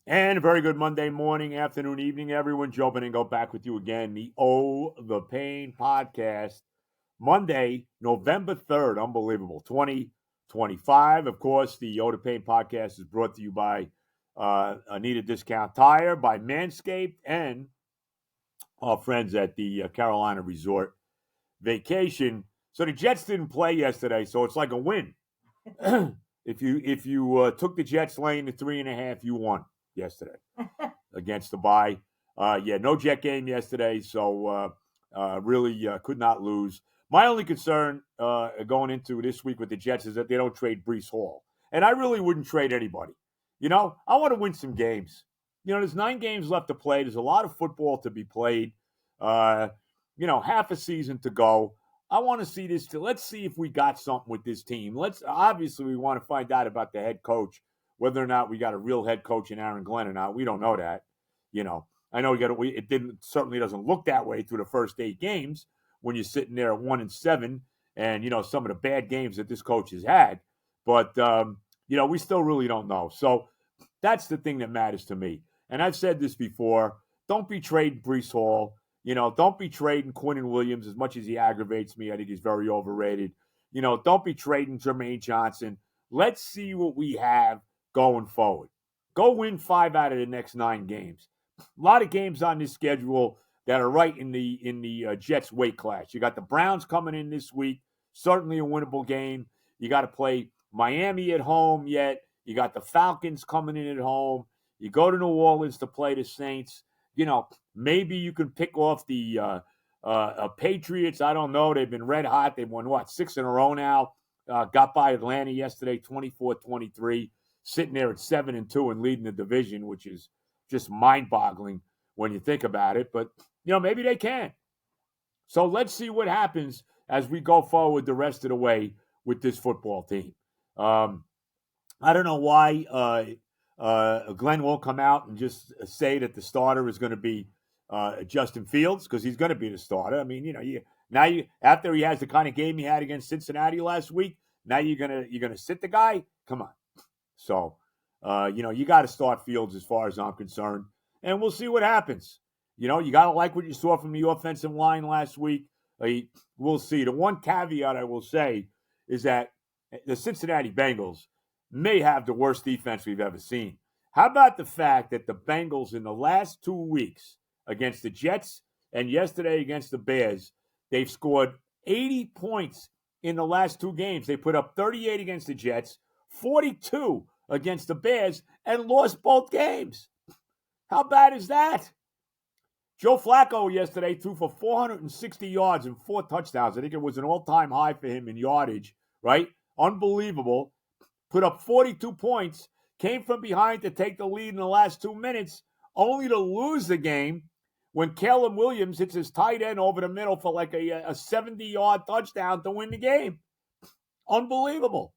And a very good Monday morning, afternoon, evening, everyone. Joe Benigno back with you again. The Pain podcast. Monday, November 3rd. Unbelievable. 2025. Of course, the the Pain podcast is brought to you by Anita Discount Tire, by Manscaped, and our friends at the Carolina Resort Vacation. So the Jets didn't play yesterday, so it's like a win. if you took the Jets laying the 3.5, you won yesterday against the bye. No Jet game yesterday, so really could not lose. My only concern going into this week with the Jets is that they don't trade Breece Hall, and I really wouldn't trade anybody. I want to win some games. There's 9 games left to play. There's a lot of football to be played. Uh, half a season to go. I want to see this. Let's see if we got something with this team. Obviously we want to find out about the head coach, whether or not we got a real head coach in Aaron Glenn or not. We don't know that. I know it certainly doesn't look that way through the first 8 games when you're sitting there at 1-7, and some of the bad games that this coach has had. But we still really don't know. So that's the thing that matters to me. And I've said this before: don't be trading Breece Hall. Don't be trading Quinnen Williams as much as he aggravates me. I think he's very overrated. Don't be trading Jermaine Johnson. Let's see what we have going forward. Go win 5 out of the next 9 games. A lot of games on this schedule that are right in the Jets weight class. You got the Browns coming in this week, certainly a winnable game. You got to play Miami at home yet. You got the Falcons coming in at home. You go to New Orleans to play the Saints. Maybe you can pick off the Patriots. I don't know. They've been red hot. They've won, 6 in a row now. Got by Atlanta yesterday, 24-23, sitting there at 7-2 and leading the division, which is just mind-boggling when you think about it. But, maybe they can. So let's see what happens as we go forward the rest of the way with this football team. I don't know why Glenn won't come out and just say that the starter is going to be Justin Fields, because he's going to be the starter. I mean, after he has the kind of game he had against Cincinnati last week, now you're gonna sit the guy? Come on. So, you got to start Fields as far as I'm concerned, and we'll see what happens. You got to like what you saw from the offensive line last week. We'll see. The one caveat I will say is that the Cincinnati Bengals may have the worst defense we've ever seen. How about the fact that the Bengals in the last 2 weeks against the Jets and yesterday against the Bears, they've scored 80 points in the last 2 games. They put up 38 against the Jets, 42 against the Bears, and lost both games. How bad is that? Joe Flacco yesterday threw for 460 yards and 4 touchdowns. I think it was an all-time high for him in yardage, right? Unbelievable. Put up 42 points, came from behind to take the lead in the last 2 minutes, only to lose the game when Caleb Williams hits his tight end over the middle for like a 70-yard touchdown to win the game. Unbelievable.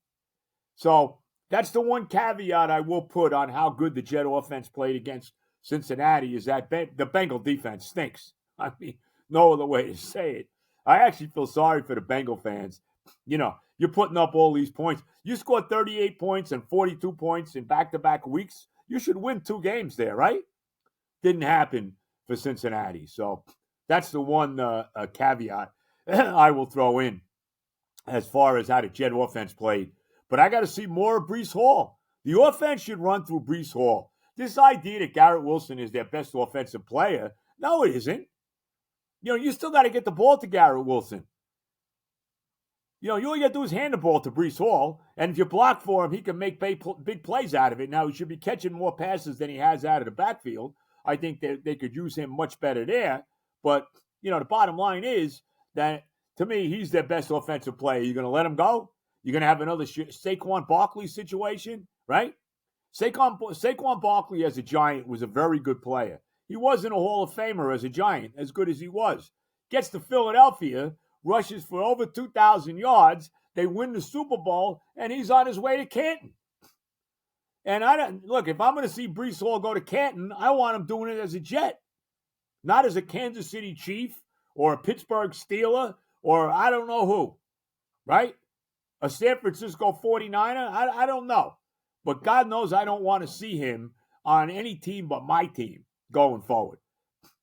So that's the one caveat I will put on how good the Jet offense played against Cincinnati, is that the Bengal defense stinks. I mean, no other way to say it. I actually feel sorry for the Bengal fans. You're putting up all these points. You scored 38 points and 42 points in back-to-back weeks. You should win 2 games there, right? Didn't happen for Cincinnati. So that's the one caveat I will throw in as far as how the Jet offense played. But I got to see more of Breece Hall. The offense should run through Breece Hall. This idea that Garrett Wilson is their best offensive player, no, it isn't. You still got to get the ball to Garrett Wilson. You all you got to do is hand the ball to Breece Hall, and if you block for him, he can make big plays out of it. Now, he should be catching more passes than he has out of the backfield. I think that they could use him much better there. But, the bottom line is that, to me, he's their best offensive player. You're going to let him go? You're going to have another Saquon Barkley situation, right? Saquon Barkley as a Giant was a very good player. He wasn't a Hall of Famer as a Giant, as good as he was. Gets to Philadelphia, rushes for over 2,000 yards. They win the Super Bowl, and he's on his way to Canton. And if I'm going to see Breece Hall go to Canton, I want him doing it as a Jet, not as a Kansas City Chief or a Pittsburgh Steeler or I don't know who, right? A San Francisco 49er? I don't know. But God knows I don't want to see him on any team but my team going forward.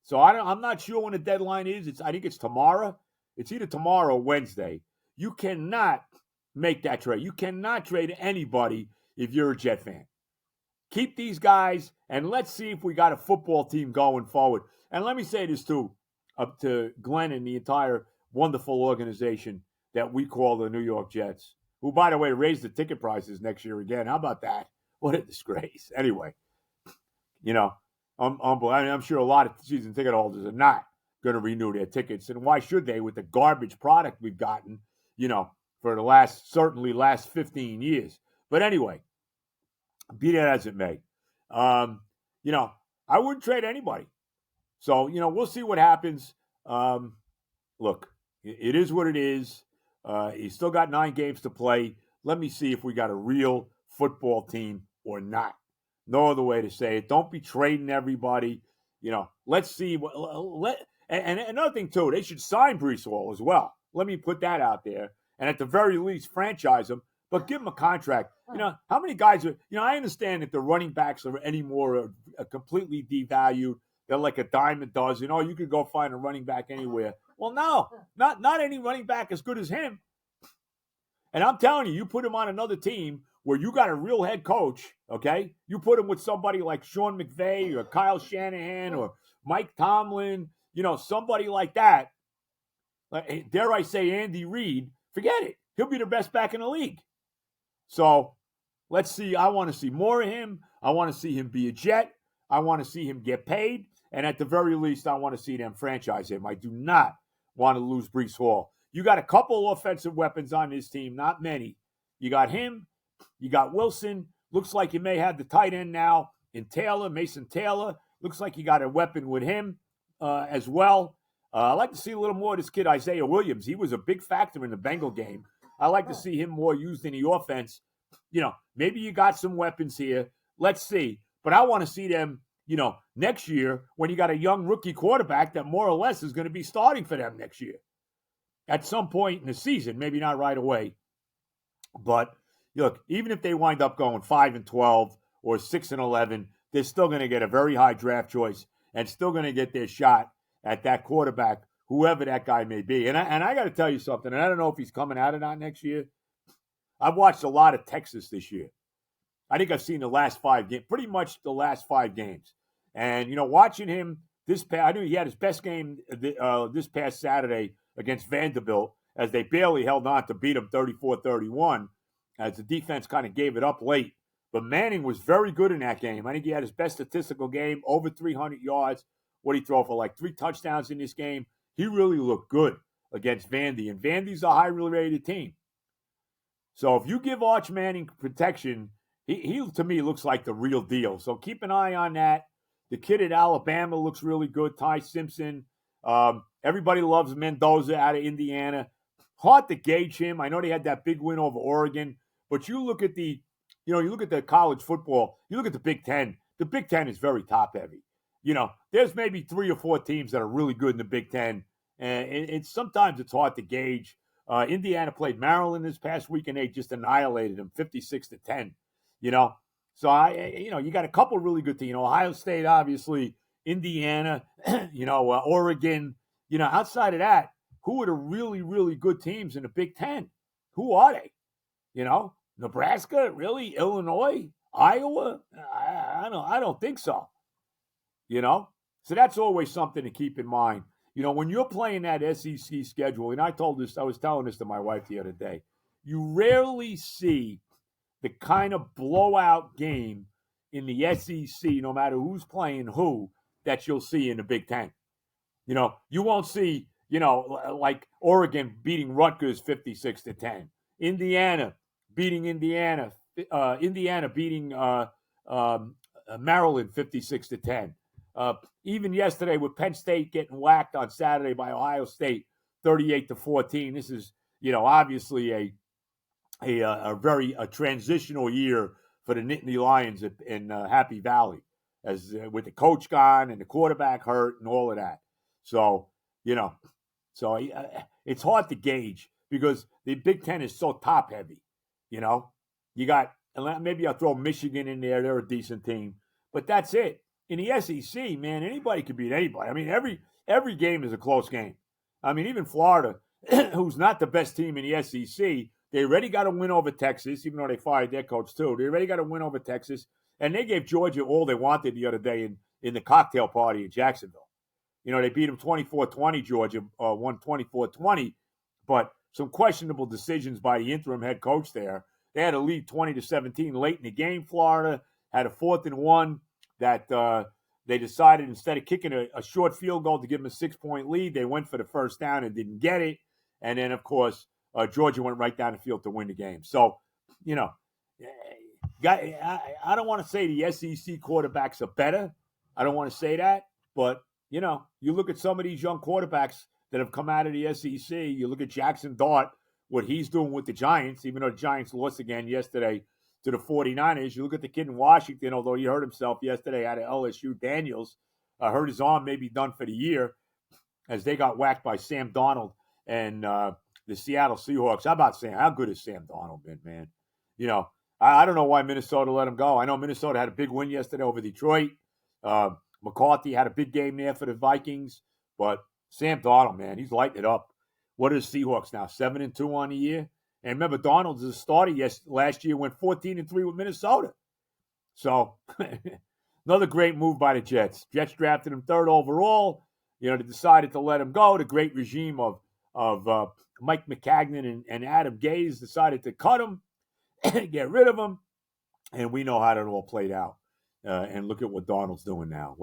So I'm not sure when the deadline is. I think it's tomorrow. It's either tomorrow or Wednesday. You cannot make that trade. You cannot trade anybody if you're a Jet fan. Keep these guys, and let's see if we got a football team going forward. And let me say this, too, up to Glenn and the entire wonderful organization that we call the New York Jets, who, by the way, raised the ticket prices next year again. How about that? What a disgrace. Anyway, I'm sure a lot of season ticket holders are not going to renew their tickets. And why should they with the garbage product we've gotten, for the certainly last 15 years. But anyway, be that as it may, I wouldn't trade anybody. So, we'll see what happens. Look, it is what it is. He's still got 9 games to play. Let me see if we got a real football team or not. No other way to say it. Don't be trading everybody. Let's see. And another thing, too, they should sign Breece Hall as well. Let me put that out there. And at the very least, franchise him, but give him a contract. How many guys are, I understand that the running backs are anymore completely devalued. They're like a dime a dozen. You could go find a running back anywhere. Well, no, not any running back as good as him. And I'm telling you, you put him on another team where you got a real head coach, okay? You put him with somebody like Sean McVay or Kyle Shanahan or Mike Tomlin, somebody like that. Dare I say Andy Reid, forget it. He'll be the best back in the league. So let's see. I want to see more of him. I want to see him be a Jet. I want to see him get paid. And at the very least, I want to see them franchise him. I do not want to lose Breece Hall. You got a couple offensive weapons on this team, not many. You got him. You got Wilson. Looks like you may have the tight end now in Taylor, Mason Taylor. Looks like you got a weapon with him as well. I'd like to see a little more of this kid, Isaiah Williams. He was a big factor in the Bengal game. I'd like to see him more used in the offense. Maybe you got some weapons here. Let's see. But I want to see them, next year when you got a young rookie quarterback that more or less is going to be starting for them next year. At some point in the season, maybe not right away. But look, even if they wind up going 5-12 or 6-11, they're still going to get a very high draft choice and still going to get their shot at that quarterback, whoever that guy may be. And I got to tell you something, and I don't know if he's coming out or not next year. I've watched a lot of Texas this year. I think I've seen the last 5 games, pretty much the last 5 games. And, watching him I knew he had his best game this past Saturday against Vanderbilt as they barely held on to beat him 34-31 as the defense kind of gave it up late. But Manning was very good in that game. I think he had his best statistical game, over 300 yards. What he throw for 3 touchdowns in this game. He really looked good against Vandy. And Vandy's a highly rated team. So if you give Arch Manning protection, he to me looks like the real deal. So keep an eye on that. The kid at Alabama looks really good. Ty Simpson. Everybody loves Mendoza out of Indiana. Hard to gauge him. I know they had that big win over Oregon. But you look at the college football. You look at the Big Ten. The Big Ten is very top heavy. There's maybe 3 or 4 teams that are really good in the Big Ten. And sometimes it's hard to gauge. Indiana played Maryland this past week, and they just annihilated them 56-10. So you got a couple really good teams. Ohio State, obviously, Indiana, Oregon. Outside of that, who are the really, really good teams in the Big Ten? Who are they? Nebraska, really? Illinois, Iowa? I don't think so. So that's always something to keep in mind. When you're playing that SEC schedule, and I was telling this to my wife the other day, you rarely see the kind of blowout game in the SEC, no matter who's playing who, that you'll see in the Big Ten. You won't see, like Oregon beating Rutgers 56-10, Indiana beating Indiana beating Maryland 56-10. Even yesterday with Penn State getting whacked on Saturday by Ohio State 38-14. This is, obviously a very transitional year for the Nittany Lions in Happy Valley, as with the coach gone and the quarterback hurt and all of that. So, it's hard to gauge because the Big Ten is so top heavy. You got, maybe I'll throw Michigan in there. They're a decent team. But that's it. In the SEC, man, anybody could beat anybody. I mean, every game is a close game. I mean, even Florida, who's not the best team in the SEC, they already got a win over Texas, even though they fired their coach too. They already got a win over Texas, and they gave Georgia all they wanted the other day in the cocktail party in Jacksonville. They beat them 24-20, Georgia won 24-20, but some questionable decisions by the interim head coach there. They had a lead 20-17 late in the game. Florida had a 4th and 1 that they decided instead of kicking a short field goal to give them a 6-point lead, they went for the first down and didn't get it. And then, of course, Georgia went right down the field to win the game. So, I don't want to say the SEC quarterbacks are better. I don't want to say that. But, you look at some of these young quarterbacks that have come out of the SEC. You look at Jackson Dart, what he's doing with the Giants, even though the Giants lost again yesterday to the 49ers. You look at the kid in Washington, although he hurt himself yesterday out of LSU, Daniels, hurt his arm, maybe done for the year, as they got whacked by Sam Darnold and the Seattle Seahawks. How about Sam? How good has Sam Darnold been, man? I don't know why Minnesota let him go. I know Minnesota had a big win yesterday over Detroit. McCarthy had a big game there for the Vikings. But Sam Darnold, man, he's lighting it up. What are the Seahawks now? 7-2 on the year? And remember, Darnold's a starter last year, went 14-3 with Minnesota. So, another great move by the Jets. Jets drafted him 3rd overall. They decided to let him go. The great regime of Mike McCagnon and Adam Gase decided to cut him, get rid of him. And we know how that all played out. And look at what Darnold's doing now.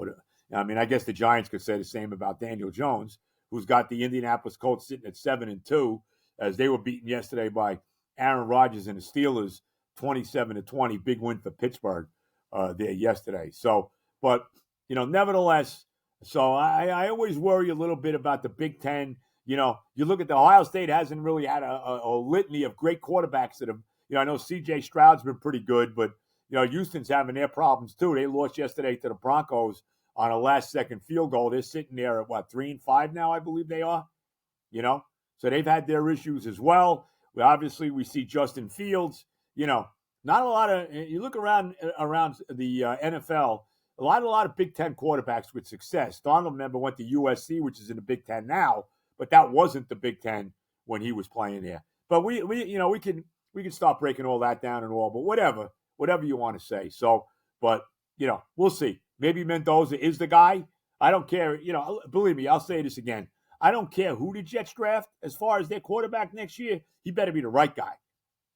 I guess the Giants could say the same about Daniel Jones, who's got the Indianapolis Colts sitting at 7-2, as they were beaten yesterday by Aaron Rodgers and the Steelers, 27-20. Big win for Pittsburgh there yesterday. So, but nevertheless, so I always worry a little bit about the Big Ten. You look at Ohio State hasn't really had a litany of great quarterbacks that have. I know C.J. Stroud's been pretty good, but Houston's having their problems too. They lost yesterday to the Broncos on a last-second field goal. They're sitting there at, 3-5 now, I believe they are. So they've had their issues as well. We see Justin Fields. Not a lot of – you look around the NFL, a lot of Big Ten quarterbacks with success. Donald, remember, went to USC, which is in the Big Ten now, but that wasn't the Big Ten when he was playing there. But we can start breaking all that down and all, but whatever you want to say. So, but, we'll see. Maybe Mendoza is the guy. I don't care. Believe me, I'll say this again. I don't care who the Jets draft as far as their quarterback next year. He better be the right guy.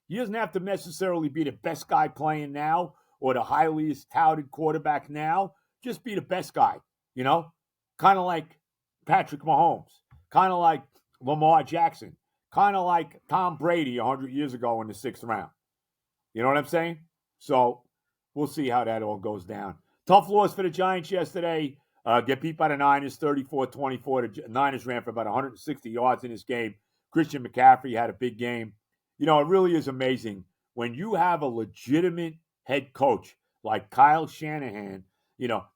He doesn't have to necessarily be the best guy playing now or the highest touted quarterback now. Just be the best guy, kind of like Patrick Mahomes, kind of like Lamar Jackson, kind of like Tom Brady 100 years ago in the 6th round. You know what I'm saying? So we'll see how that all goes down. Tough loss for the Giants yesterday. Get beat by the Niners, 34-24. The Niners ran for about 160 yards in this game. Christian McCaffrey had a big game. It really is amazing when you have a legitimate head coach like Kyle Shanahan.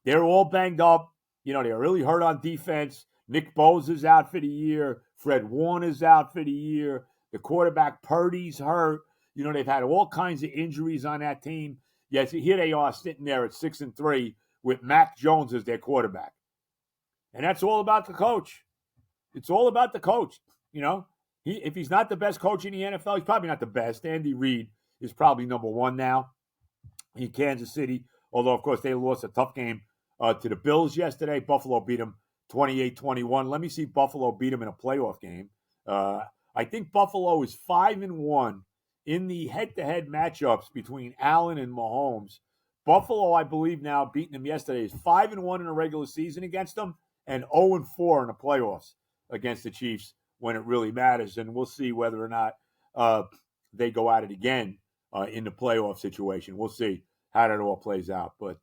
They're all banged up. They're really hurt on defense. Nick Bosa's out for the year. Fred Warner's out for the year. The quarterback Purdy's hurt. They've had all kinds of injuries on that team. Yes, here they are sitting there at 6-3 with Mac Jones as their quarterback. And that's all about the coach. It's all about the coach. If he's not the best coach in the NFL, he's probably not the best. Andy Reid is probably number 1 now in Kansas City. Although, of course, they lost a tough game to the Bills yesterday. Buffalo beat them 28-21. Let me see Buffalo beat them in a playoff game. I think Buffalo is 5-1 in the head-to-head matchups between Allen and Mahomes. Buffalo, I believe now, beating them yesterday, is 5-1 in the regular season against them and 0-4 in the playoffs against the Chiefs when it really matters. And we'll see whether or not they go at it again in the playoff situation. We'll see how that all plays out. But,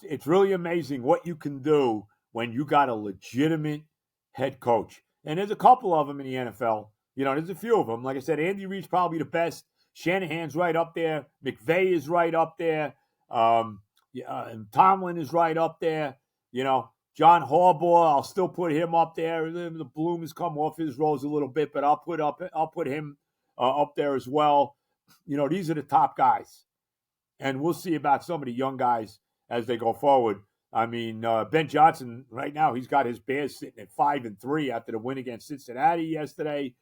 it's really amazing what you can do when you got a legitimate head coach. And there's a couple of them in the NFL. There's a few of them. Like I said, Andy Reid's probably the best. Shanahan's right up there. McVay is right up there. And Tomlin is right up there. John Harbaugh, I'll still put him up there. The bloom has come off his rose a little bit, but I'll put him up there as well. These are the top guys. And we'll see about some of the young guys as they go forward. I mean, Ben Johnson, right now, he's got his Bears sitting at 5-3 after the win against Cincinnati yesterday.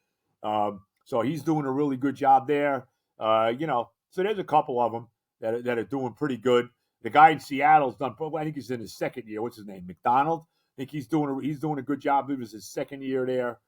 So he's doing a really good job there. So there's a couple of them that are doing pretty good. The guy in Seattle's done. I think he's in his second year. What's his name? McDonald. I think he's doing a good job. It was his second year there.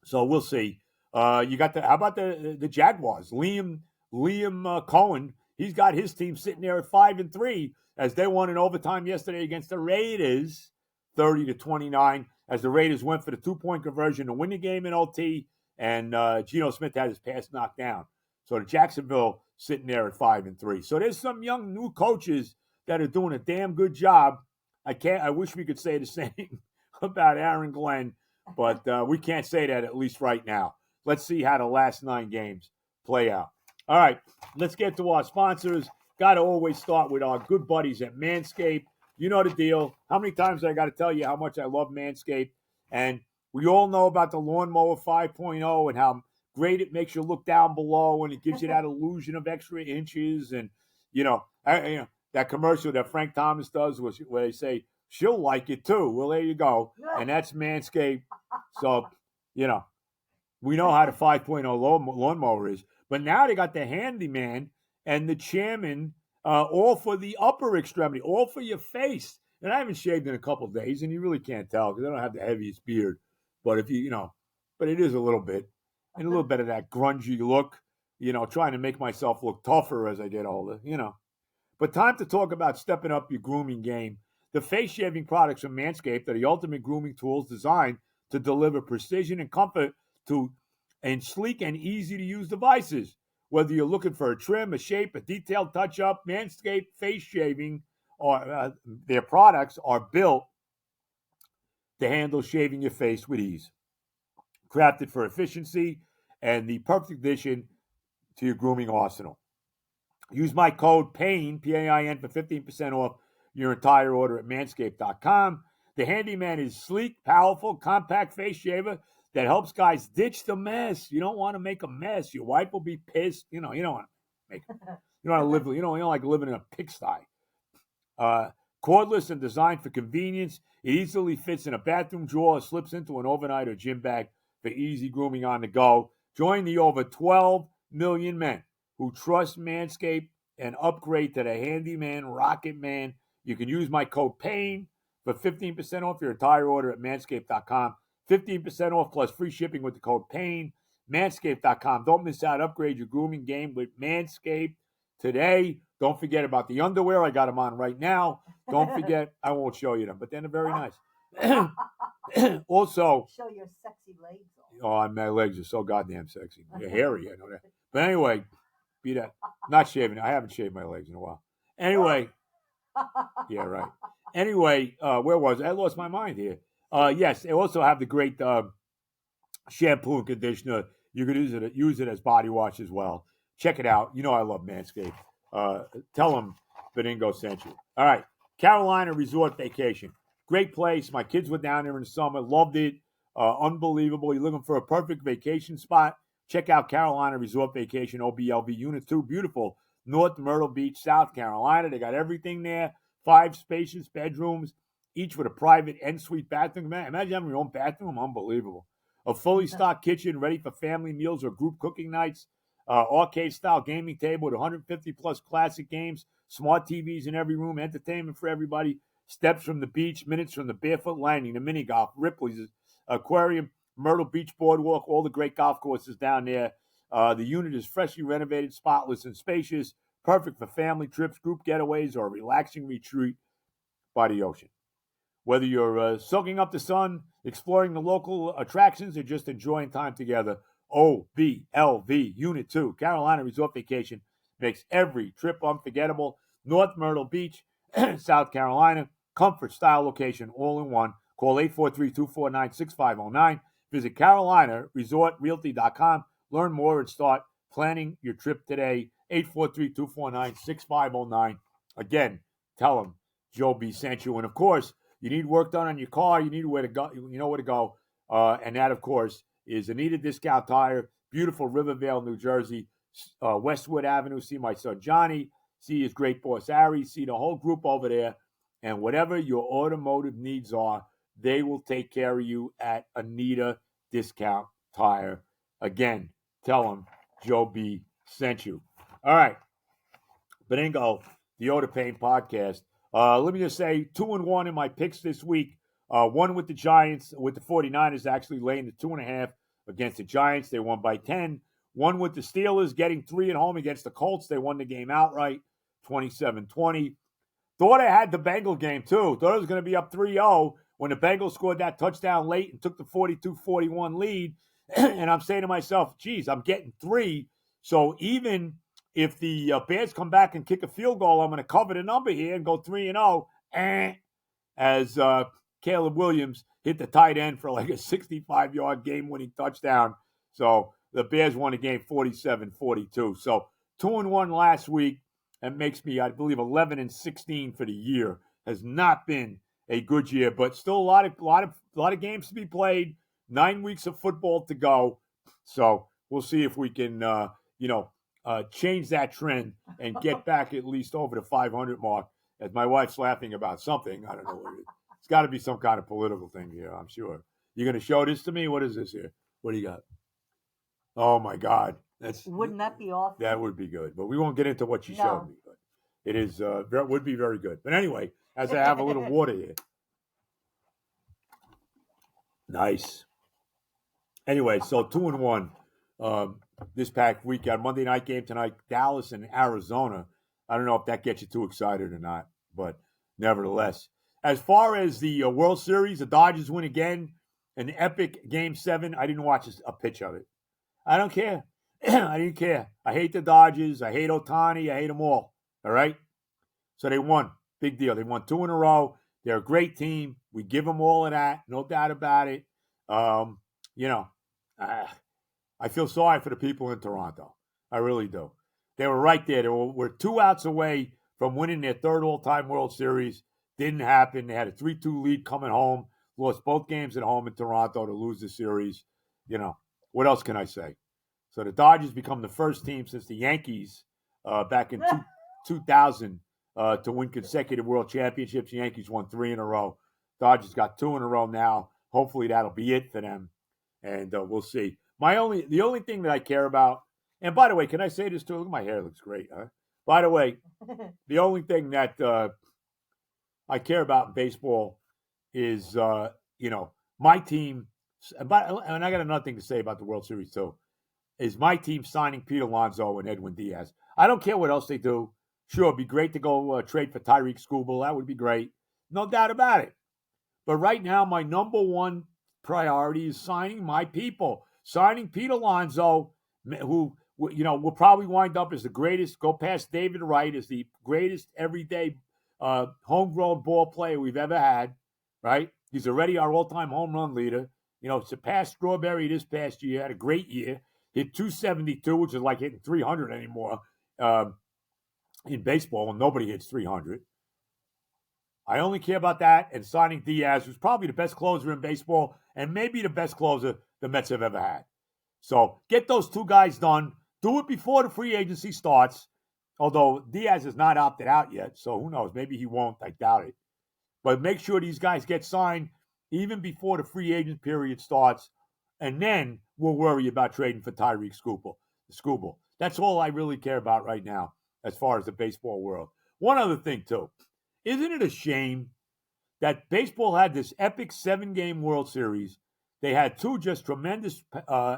So we'll see. You got how about the Jaguars? Liam Cohen. He's got his team sitting there at 5-3 as they won in overtime yesterday against the Raiders, 30-29. As the Raiders went for the 2-point conversion to win the game in OT, and Geno Smith had his pass knocked down. So the Jacksonville sitting there at 5-3. So there's some young new coaches that are doing a damn good job. I wish we could say the same about Aaron Glenn, but we can't say that at least right now. Let's see how the last 9 games play out. All right, let's get to our sponsors. Got to always start with our good buddies at Manscaped. You know the deal. How many times I got to tell you how much I love Manscaped? And we all know about the Lawnmower 5.0 and how great it makes you look down below, and it gives you that illusion of extra inches. And, that commercial that Frank Thomas does where they say, she'll like it too. Well, there you go. And that's Manscaped. So, we know how the 5.0 lawnmower is. But now they got the Handyman and the Chairman all for the upper extremity, all for your face. And I haven't shaved in a couple of days, and you really can't tell because I don't have the heaviest beard. But but it is a little bit. And a little bit of that grungy look, trying to make myself look tougher as I get older, But time to talk about stepping up your grooming game. The face shaving products from Manscaped are the ultimate grooming tools designed to deliver precision and comfort and sleek and easy-to-use devices. Whether you're looking for a trim, a shape, a detailed touch-up, Manscaped face shaving, or their products are built to handle shaving your face with ease. Crafted for efficiency and the perfect addition to your grooming arsenal. Use my code PAIN, P-A-I-N, for 15% off your entire order at manscaped.com. The Handyman is sleek, powerful, compact face shaver that helps guys ditch the mess. You don't want to make a mess. Your wife will be pissed. You don't want to make. You don't want to live. You don't like living in a pigsty. Cordless and designed for convenience. It easily fits in a bathroom drawer, or slips into an overnight or gym bag for easy grooming on the go. Join the over 12 million men who trust Manscaped and upgrade to the Handyman Rocket Man. You can use my code PAIN for 15% off your entire order at manscaped.com. 15% off plus free shipping with the code PAIN. Manscaped.com. Don't miss out. Upgrade your grooming game with Manscaped today. Don't forget about the underwear. I got them on right now. Don't forget. I won't show you them, but they're very nice. Also, show your sexy legs. Oh, my legs are so goddamn sexy. They're hairy, I know that. But anyway, be that. Not shaving. I haven't shaved my legs in a while. Anyway. Yeah, right. Anyway, where was I? I lost my mind here. Yes, they also have the great shampoo and conditioner. You can use it as body wash as well. Check it out. You know I love Manscaped. Tell them Benigno sent you. All right. Carolina Resort Vacation. Great place. My kids were down there in the summer. Loved it. Unbelievable. You're looking for a perfect vacation spot? Check out Carolina Resort Vacation, OBLV Unit 2. Beautiful. North Myrtle Beach, South Carolina. They got everything there. 5 spacious bedrooms, each with a private en-suite bathroom. Man, imagine having your own bathroom. Unbelievable. A fully stocked kitchen ready for family meals or group cooking nights. Arcade-style gaming table with 150-plus classic games. Smart TVs in every room. Entertainment for everybody. Steps from the beach. Minutes from the Barefoot Landing. The mini golf. Ripley's Aquarium. Myrtle Beach Boardwalk. All the great golf courses down there. The unit is freshly renovated, spotless, and spacious. Perfect for family trips, group getaways, or a relaxing retreat by the ocean. Whether you're soaking up the sun, exploring the local attractions, or just enjoying time together, OBLV Unit 2, Carolina Resort Vacation, makes every trip unforgettable. North Myrtle Beach, South Carolina, comfort, style, location, all in one. Call 843-249-6509. Visit CarolinaResortRealty.com. Learn more and start planning your trip today. 843-249-6509. Again, tell them Joe B sent you. And, of course, you need work done on your car. You need where to go. You know where to go. And that, of course, is Anita Discount Tire, beautiful Rivervale, New Jersey. Westwood Avenue, see my son Johnny, see his great boss Ari, see the whole group over there. And whatever your automotive needs are, they will take care of you at Anita Discount Tire. Again, tell them Joe B sent you. All right. Benigno, the Oda Pain podcast. Let me just say 2-1 in my picks this week. One with the Giants, with the 49ers actually laying the 2.5 against the Giants. They won by 10. One with the Steelers getting 3 at home against the Colts. They won the game outright, 27-20. Thought I had the Bengal game, too. Thought it was going to be up 3-0 when the Bengals scored that touchdown late and took the 42-41 lead. And I'm saying to myself, geez, I'm getting 3. So even if the Bears come back and kick a field goal, I'm going to cover the number here and go 3-0. As Caleb Williams hit the tight end for like a 65-yard game-winning touchdown. So the Bears won the game 47-42. So 2-1 last week. That makes me, I believe, 11-16 for the year. Has not been a good year, but still a lot of games to be played. 9 weeks of football to go. So we'll see if we can, change that trend and get back at least over the 500 mark. As my wife's laughing about something, I don't know what it is. It's got to be some kind of political thing here, I'm sure. You're going to show this to me? What is this here? What do you got? Oh my God. Wouldn't that be awesome? That would be good, but we won't get into what you showed me. But it is would be very good. But anyway, as I have a little water here. Nice. Anyway, so 2-1 this past weekend. Monday night game tonight, Dallas and Arizona. I don't know if that gets you too excited or not, but nevertheless. As far as the World Series, the Dodgers win again. An epic Game 7. I didn't watch a pitch of it. I don't care. I didn't care. I hate the Dodgers. I hate Ohtani. I hate them all. All right? So they won. Big deal. They won 2 in a row. They're a great team. We give them all of that. No doubt about it. I feel sorry for the people in Toronto. I really do. They were right there. We're 2 outs away from winning their 3rd all-time World Series. Didn't happen. They had a 3-2 lead coming home. Lost both games at home in Toronto to lose the series. What else can I say? So the Dodgers become the first team since the Yankees back in 2000 to win consecutive world championships. The Yankees won 3 in a row. Dodgers got 2 in a row now. Hopefully that'll be it for them, and we'll see. The only thing that I care about, and by the way, can I say this too? Look, my hair looks great, huh? By the way, the only thing that I care about in baseball is, my team, and I got another thing to say about the World Series too, is my team signing Pete Alonso and Edwin Diaz. I don't care what else they do. Sure, it'd be great to go trade for Tyreek Skubal. That would be great. No doubt about it. But right now, my number one priority is signing my people. Signing Pete Alonso, who, will probably wind up as the greatest, go past David Wright, as the greatest everyday homegrown ball player we've ever had, right? He's already our all-time home run leader. Surpassed Strawberry this past year, had a great year. Hit 272, which is like hitting 300 anymore in baseball, and nobody hits 300. I only care about that and signing Diaz, who's probably the best closer in baseball and maybe the best closer the Mets have ever had. So get those 2 guys done. Do it before the free agency starts, although Diaz is not opted out yet, so who knows? Maybe he won't. I doubt it. But make sure these guys get signed even before the free agent period starts, and then we'll worry about trading for Tyreek Skubal. That's all I really care about right now as far as the baseball world. One other thing, too. Isn't it a shame that baseball had this epic 7-game World Series? They had 2 just tremendous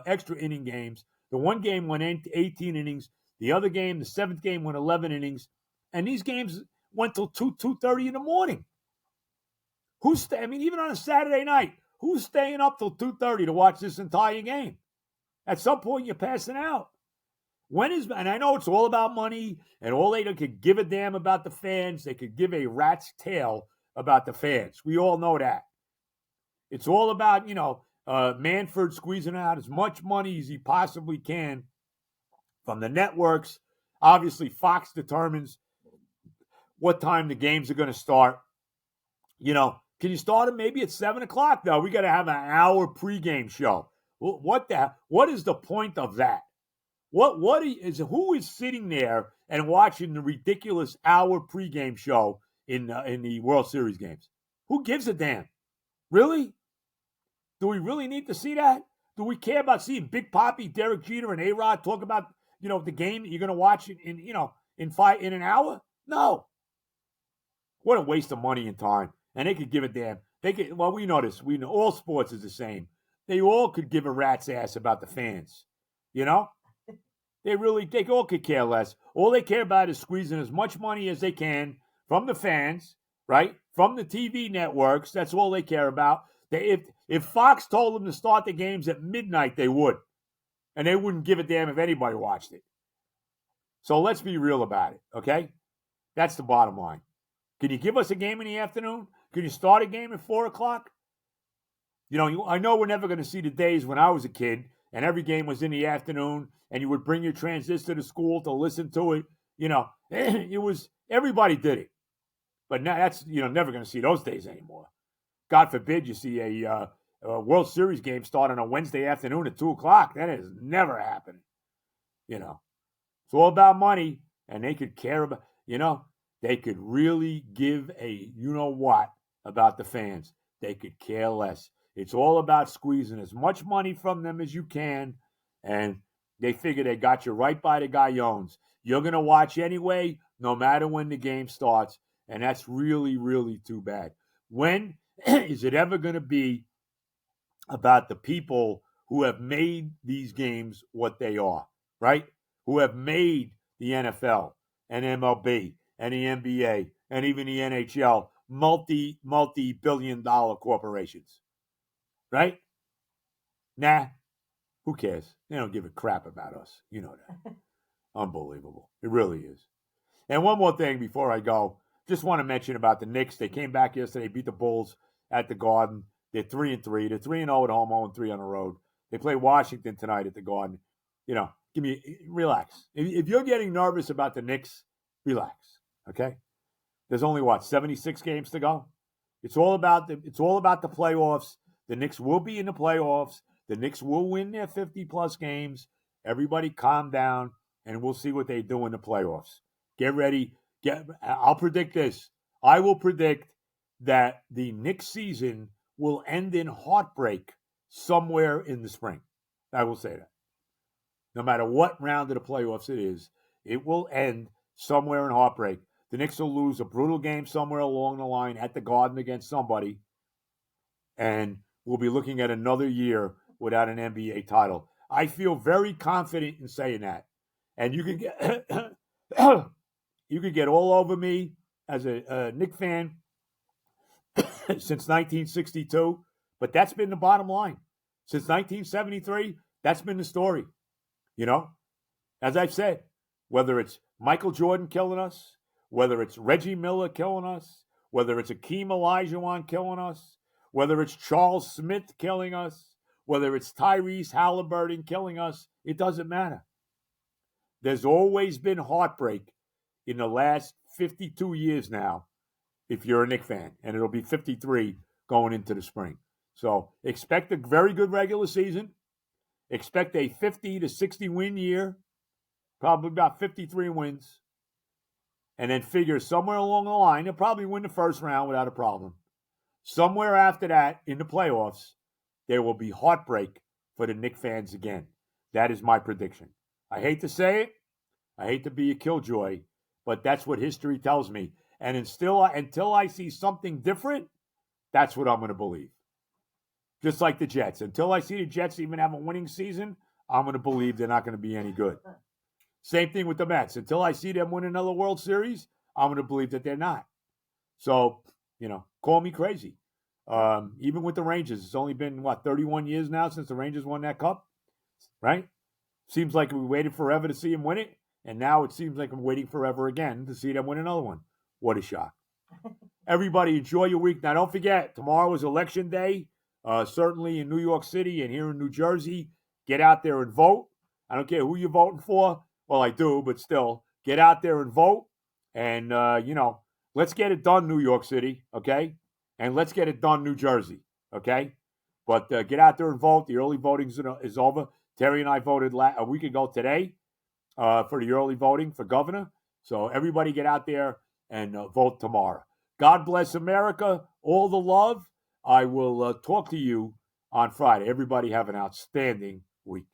extra inning games. The one game went 18 innings. The other game, the 7th game, went 11 innings. And these games went till 2:30 in the morning. Even on a Saturday night, who's staying up till 2:30 to watch this entire game? At some point, you're passing out. And I know it's all about money, and all they could give a damn about the fans. They could give a rat's tail about the fans. We all know that. It's all about, Manfred squeezing out as much money as he possibly can from the networks. Obviously, Fox determines what time the games are going to start. Can you start them maybe at 7 o'clock? No, we got to have an hour pregame show. What is the point of that? Who is sitting there and watching the ridiculous hour pregame show in the World Series games? Who gives a damn? Really? Do we really need to see that? Do we care about seeing Big Papi, Derek Jeter, and A-Rod talk about, the game that you're going to watch in an hour? No. What a waste of money and time. And they could give a damn. We know this. We know all sports is the same. They all could give a rat's ass about the fans. They all could care less. All they care about is squeezing as much money as they can from the fans, right? From the TV networks. That's all they care about. If Fox told them to start the games at midnight, they would. And they wouldn't give a damn if anybody watched it. So let's be real about it, okay? That's the bottom line. Can you give us a game in the afternoon? Can you start a game at 4 o'clock? I know we're never going to see the days when I was a kid and every game was in the afternoon and you would bring your transistor to school to listen to it. It was, everybody did it. But now that's, never going to see those days anymore. God forbid you see a World Series game start on a Wednesday afternoon at 2 o'clock. That is never happening. It's all about money, and they could care about, they could really give a you-know-what about the fans. They could care less. It's all about squeezing as much money from them as you can, and they figure they got you right by the gallones. You're going to watch anyway, no matter when the game starts, and that's really, really too bad. When is it ever going to be about the people who have made these games what they are, right? Who have made the NFL and MLB and the NBA and even the NHL multi-billion-dollar corporations, right? Nah, who cares? They don't give a crap about us. You know that. Unbelievable. It really is. And one more thing before I go. Just want to mention about the Knicks. They came back yesterday, beat the Bulls at the Garden. They're 3-3. They're 3-0 at home, 0-3 on the road. They play Washington tonight at the Garden. Relax. If you're getting nervous about the Knicks, relax. Okay? There's only 76 games to go. It's all about the playoffs. The Knicks will be in the playoffs. The Knicks will win their 50-plus games. Everybody calm down, and we'll see what they do in the playoffs. Get ready. I'll predict this. I will predict that the Knicks season will end in heartbreak somewhere in the spring. I will say that. No matter what round of the playoffs it is, it will end somewhere in heartbreak. The Knicks will lose a brutal game somewhere along the line at the Garden against somebody, and we'll be looking at another year without an NBA title. I feel very confident in saying that. And you can get you could get all over me as a Knicks fan since 1962, but that's been the bottom line. Since 1973, that's been the story. As I've said, whether it's Michael Jordan killing us, whether it's Reggie Miller killing us, whether it's Akeem Olajuwon killing us, whether it's Charles Smith killing us, whether it's Tyrese Halliburton killing us, it doesn't matter. There's always been heartbreak in the last 52 years now, if you're a Knicks fan, and it'll be 53 going into the spring. So expect a very good regular season. Expect a 50 to 60 win year, probably about 53 wins. And then figure somewhere along the line, they'll probably win the first round without a problem. Somewhere after that, in the playoffs, there will be heartbreak for the Knicks fans again. That is my prediction. I hate to say it. I hate to be a killjoy, but that's what history tells me. And until I see something different, that's what I'm going to believe. Just like the Jets. Until I see the Jets even have a winning season, I'm going to believe they're not going to be any good. Same thing with the Mets. Until I see them win another World Series, I'm going to believe that they're not. So, call me crazy. Even with the Rangers, it's only been, 31 years now since the Rangers won that cup, right? Seems like we waited forever to see them win it, and now it seems like I'm waiting forever again to see them win another one. What a shock. Everybody, enjoy your week. Now, don't forget, tomorrow is Election Day, certainly in New York City and here in New Jersey. Get out there and vote. I don't care who you're voting for. Well, I do, but still, get out there and vote. And, let's get it done, New York City, okay? And let's get it done, New Jersey, okay? But get out there and vote. The early voting is over. Terry and I voted a week ago today, for the early voting for governor. So everybody get out there and vote tomorrow. God bless America. All the love. I will talk to you on Friday. Everybody have an outstanding week.